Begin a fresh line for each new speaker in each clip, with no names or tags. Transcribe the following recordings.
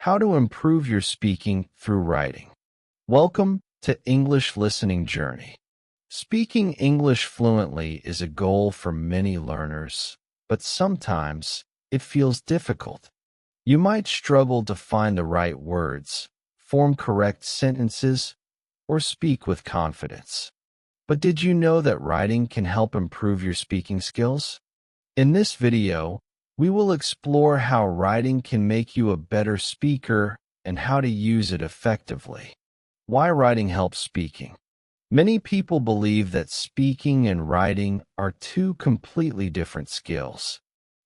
How to improve your speaking through writing. Welcome to English Listening Journey. Speaking English fluently is a goal for many learners, but sometimes it feels difficult. You might struggle to find the right words, form correct sentences, or speak with confidence. But did you know that writing can help improve your speaking skills? In this video, we will explore how writing can make you a better speaker and how to use it effectively. Why writing helps speaking. Many people believe that speaking and writing are two completely different skills.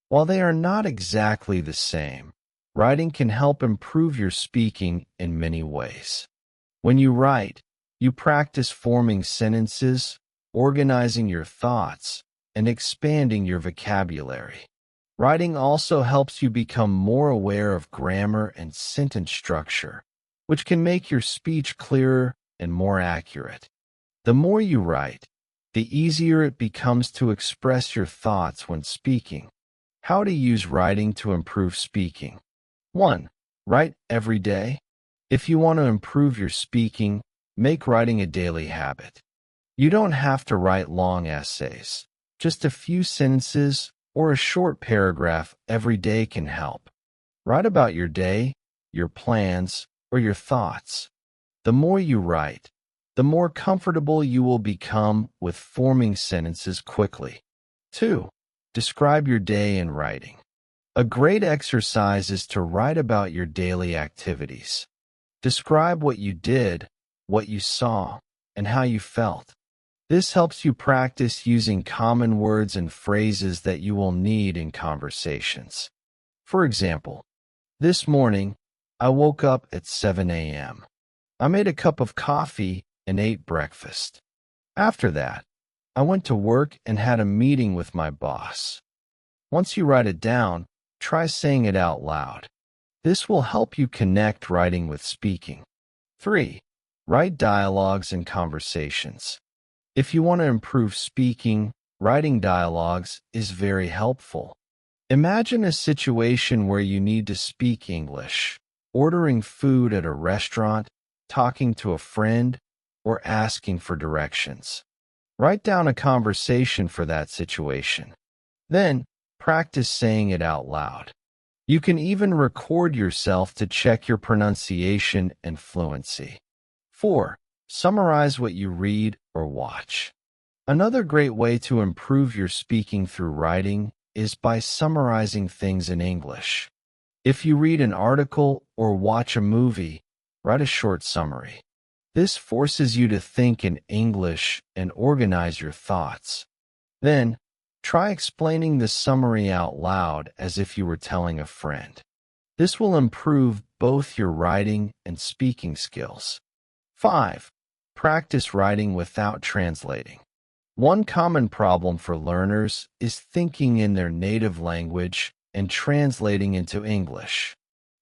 While they are not exactly the same, writing can help improve your speaking in many ways. When you write, you practice forming sentences, organizing your thoughts, and expanding your vocabulary. Writing also helps you become more aware of grammar and sentence structure, which can make your speech clearer and more accurate. The more you write, the easier it becomes to express your thoughts when speaking. How to use writing to improve speaking. 1. Write every day. If you want to improve your speaking, make writing a daily habit. You don't have to write long essays. Just a few sentences or a short paragraph every day can help. Write about your day, your plans, or your thoughts. The more you write, the more comfortable you will become with forming sentences quickly. 2. Describe your day in writing. A great exercise is to write about your daily activities. Describe what you did, what you saw, and how you felt. This helps you practice using common words and phrases that you will need in conversations. For example, this morning, I woke up at 7 a.m. I made a cup of coffee and ate breakfast. After that, I went to work and had a meeting with my boss. Once you write it down, try saying it out loud. This will help you connect writing with speaking. 3. Write dialogues and conversations. If you want to improve speaking, writing dialogues is very helpful. Imagine a situation where you need to speak English, ordering food at a restaurant, talking to a friend, or asking for directions. Write down a conversation for that situation. Then, practice saying it out loud. You can even record yourself to check your pronunciation and fluency. 4. Summarize what you read or watch. Another great way to improve your speaking through writing is by summarizing things in English. If you read an article or watch a movie, write a short summary. This forces you to think in English and organize your thoughts. Then, try explaining the summary out loud as if you were telling a friend. This will improve both your writing and speaking skills. 5. Practice writing without translating. One common problem for learners is thinking in their native language and translating into English.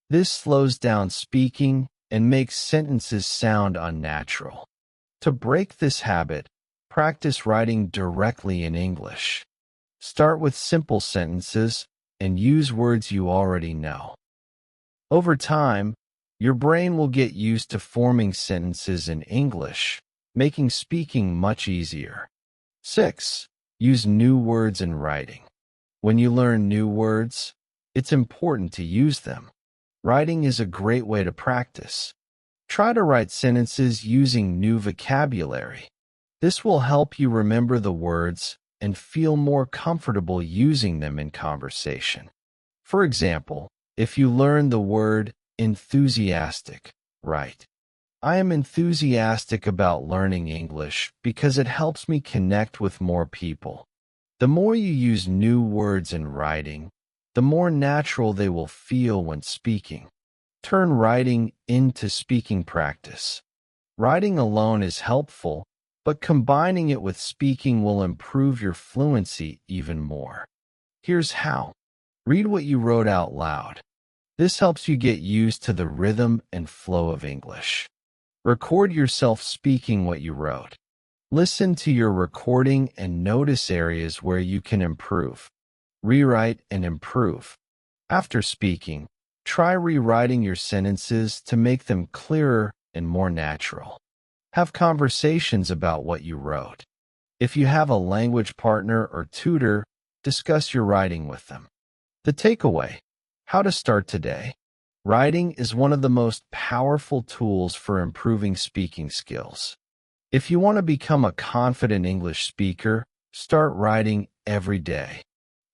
This slows down speaking and makes sentences sound unnatural. To break this habit, practice writing directly in English. Start with simple sentences and use words you already know. Over time, your brain will get used to forming sentences in English, making speaking much easier. 6. Use new words in writing. When you learn new words, it's important to use them. Writing is a great way to practice. Try to write sentences using new vocabulary. This will help you remember the words and feel more comfortable using them in conversation. For example, if you learn the word enthusiastic, write, I am enthusiastic about learning English because it helps me connect with more people. The more you use new words in writing, the more natural they will feel when speaking. Turn writing into speaking practice. Writing alone is helpful, but combining it with speaking will improve your fluency even more. Here's how. Read what you wrote out loud. This helps you get used to the rhythm and flow of English. Record yourself speaking what you wrote. Listen to your recording and notice areas where you can improve. Rewrite and improve. After speaking, Try rewriting your sentences to make them clearer and more natural. Have conversations about what you wrote. If you have a language partner or tutor, discuss your writing with them. The takeaway: how to start today. Writing is one of the most powerful tools for improving speaking skills. If you want to become a confident English speaker, start writing every day.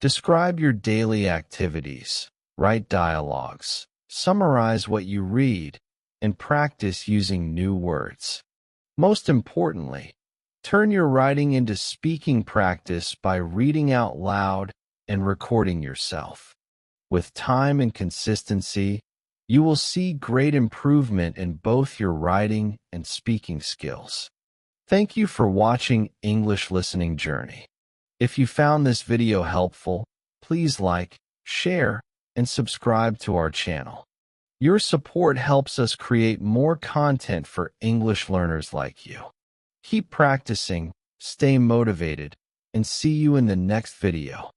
Describe your daily activities, write dialogues, summarize what you read, and practice using new words. Most importantly, turn your writing into speaking practice by reading out loud and recording yourself. With time and consistency, you will see great improvement in both your writing and speaking skills. Thank you for watching English Listening Journey. If you found this video helpful, please like, share, and subscribe to our channel. Your support helps us create more content for English learners like you. Keep practicing, stay motivated, and see you in the next video.